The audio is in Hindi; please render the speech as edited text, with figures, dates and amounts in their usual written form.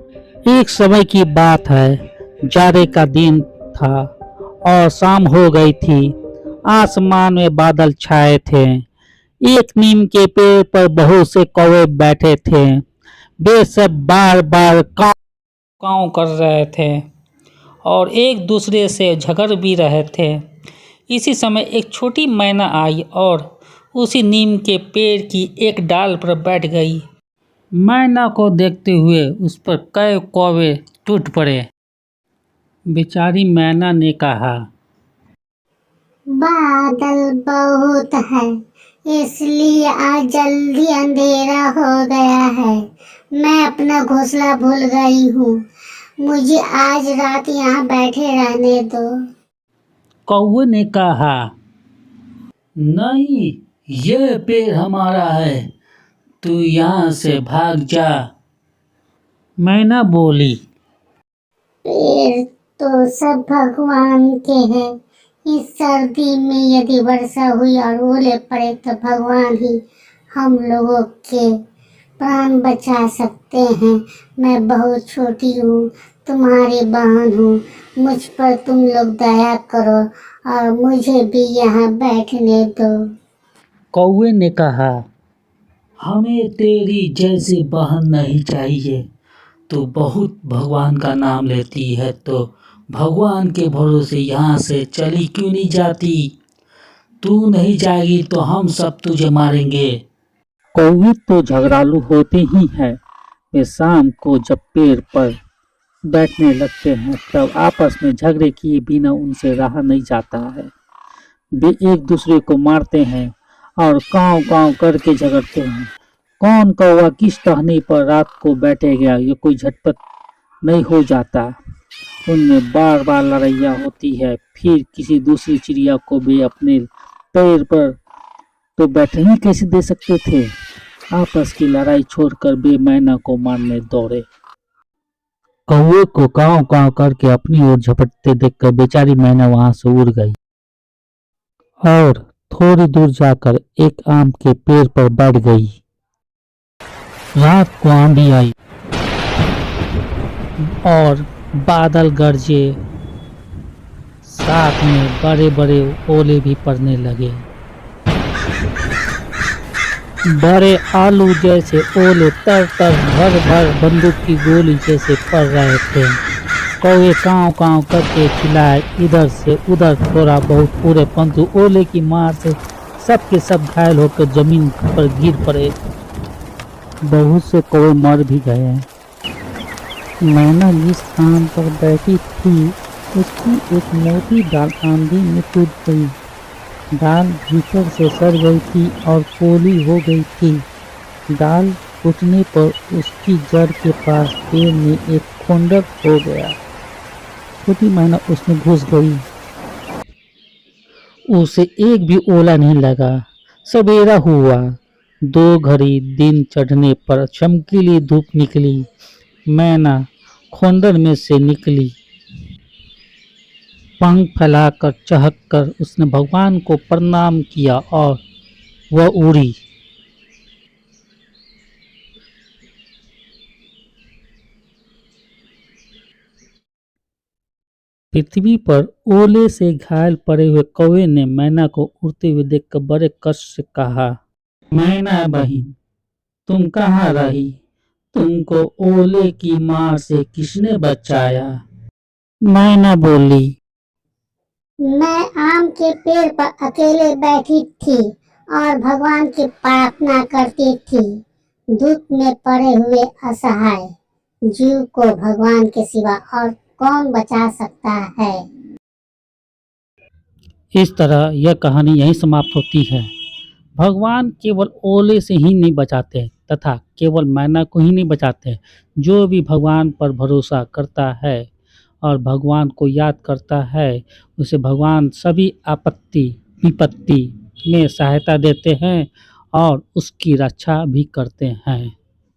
एक समय की बात है। जाड़े का दिन था और शाम हो गई थी। आसमान में बादल छाए थे। एक नीम के पेड़ पर बहुत से कौवे बैठे थे। वे सब बार बार काव काव कर रहे थे और एक दूसरे से झगड़ भी रहे थे। इसी समय एक छोटी मैना आई और उसी नीम के पेड़ की एक डाल पर बैठ गई। मैना को देखते हुए उस पर कई कौवे टूट पड़े। बेचारी मैना ने कहा, बादल बहुत है, इसलिए आज जल्दी अंधेरा हो गया है। मैं अपना घोंसला भूल गई हूँ। मुझे आज रात यहाँ बैठे रहने दो। कौवे ने कहा, नहीं, यह पेड़ हमारा है, तू यहाँ से भाग जा। मैना बोली, पेड़ तो सब भगवान के हैं। इस सर्दी में यदि वर्षा हुई और ओले पड़े तो भगवान ही हम लोगों के प्राण बचा सकते हैं। मैं बहुत छोटी हूँ, तुम्हारी बहन हूँ। मुझ पर तुम लोग दया करो और मुझे भी यहाँ बैठने दो। कौवे ने कहा, हमें तेरी जैसी बहन नहीं चाहिए। तू बहुत भगवान का नाम लेती है तो भगवान के भरोसे यहाँ से चली क्यों नहीं जाती? तू नहीं जाएगी तो हम सब तुझे मारेंगे। कौवे तो झगड़ालू होते ही हैं। वे शाम को जब पेड़ पर बैठने लगते हैं तब आपस में झगड़े किए बिना उनसे रहा नहीं जाता है। वे एक दूसरे को मारते हैं और कांव कांव करके झगड़ते हैं। कौन कौवा किस टहनी पर रात को बैठेगा, ये कोई झटपट नहीं हो जाता। उनमें बार बार लड़ाइयाँ होती है। फिर किसी दूसरी चिड़िया को वे अपने पेड़ पर तो बैठने कैसे दे सकते थे। आपस की लड़ाई छोड़कर वे मैना को मारने दौड़े। कौवे को कांव कांव करके अपनी ओर झपटते देखकर बेचारी मैना वहां से उड़ गई और थोड़ी दूर जाकर एक आम के पेड़ पर बैठ गई। रात को आंधी आई और बादल गरजे, साथ में बड़े बड़े ओले भी पड़ने लगे। बड़े आलू जैसे ओले तर तर भर भर बंदूक की गोली जैसे पड़ रहे थे। कौवे कांव कांव करके चिल्लाए, इधर से उधर थोड़ा बहुत पूरे, परंतु ओले की मार से सब के सब घायल होकर जमीन पर गिर पड़े। बहुत से कौवे मर भी गए। मैना जिस आम पर बैठी थी उसकी एक मोटी डाल आंधी में टूट गई। डाल भीतर से सड़ गई थी और पोली हो गई थी। डाल टूटने पर उसकी जड़ के पास पेड़ में एक खोंडक हो गया। छोटी मैना उसमें घुस गई। उसे एक भी ओला नहीं लगा। सवेरा हुआ। 2 घड़ी दिन चढ़ने पर चमकीली धूप निकली। मैना खोंदर में से निकली। पंख फैलाकर चहककर उसने भगवान को प्रणाम किया और वह उड़ी। पृथ्वी पर ओले से घायल पड़े हुए कौवे ने मैना को उड़ते हुए देखकर बड़े कष्ट से कहा, मैना बहन, तुम कहाँ रही? तुमको ओले की मार से किसने बचाया? मैना बोली, मैं आम के पेड़ पर अकेले बैठी थी और भगवान की प्रार्थना करती थी। धूप में पड़े हुए असहाय जीव को भगवान के सिवा और कौन बचा सकता है। इस तरह यह कहानी यहीं समाप्त होती है। भगवान केवल ओले से ही नहीं बचाते तथा केवल मैना को ही नहीं बचाते। जो भी भगवान पर भरोसा करता है और भगवान को याद करता है उसे भगवान सभी आपत्ति विपत्ति में सहायता देते हैं और उसकी रक्षा भी करते हैं।